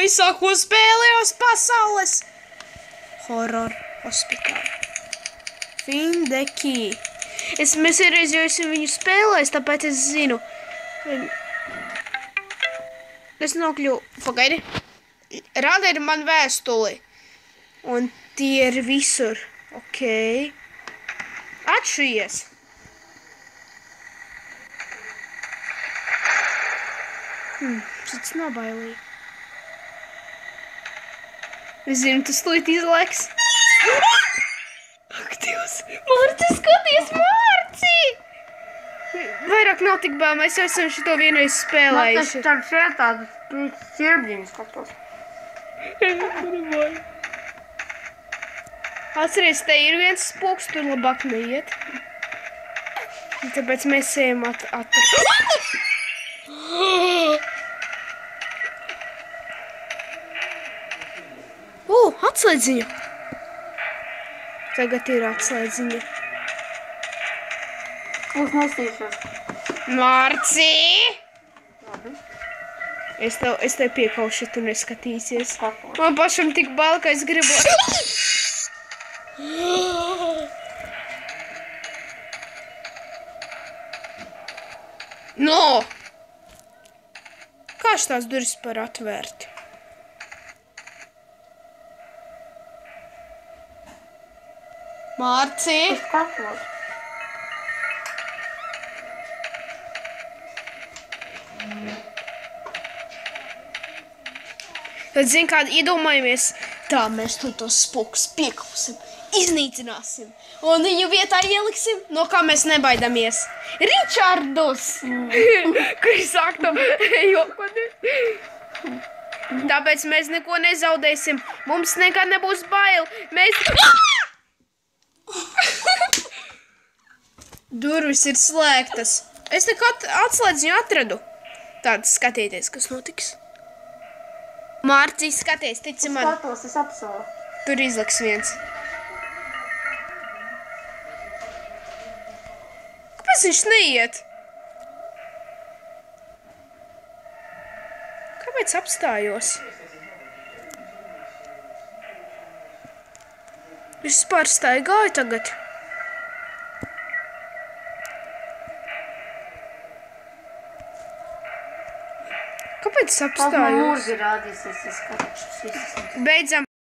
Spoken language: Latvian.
Izsāko spēlējos pasaules horror hospitāli. Find the key. Mēs reiz jau esam viņu spēlējis, tāpēc es zinu. Es nokļuvu. Pagaidi. Rāda ir man vēstuli. Un tie ir visur. Ok. Atšujies. Šits nabailīgi. Es zinu, tas tūlīt izlaiks. Ak, Dievs! Mārci, skaties, Mārci! Vairāk nav tik bail, mēs jau esam šito vienreiz spēlējuši. Man tas šeit tādas ķirbļiņas skatos. Atceries, te ir viens spoks, tur labāk neiet. Tāpēc mēs ejam atslēdziņa. Tagad ir atslēdziņa. Es nesīšos. Mārci! Labi. Es tev piekaušu, tu neskatīsies. Skatos. Man pašam tik bail, ka es gribu... No! Kā šitās durvis par atvērti? Mārci! Es skatos. Tad, zin, kādi iedomājamies, tā mēs tur tos spokus piekausim, iznīcināsim un viņu vietā ieliksim, no kā mēs nebaidamies. Ričardos! Kur sāk to jokot. Tāpēc mēs neko nezaudēsim. Mums nekad nebūs bail. Mēs... Durvis ir slēgtas. Es nekad atslēdziņu atradu. Tādas skatieties, kas notiks. Mārci, skaties, tici man. Skatos, es apsolu. Tur izliks viens. Kāpēc viņš neiet? Kāpēc apstājos? Es vispār staigāju tagad. Kāpēc es Kaut man apstājos? mūrgi rādīsies, es skatos. Beidzam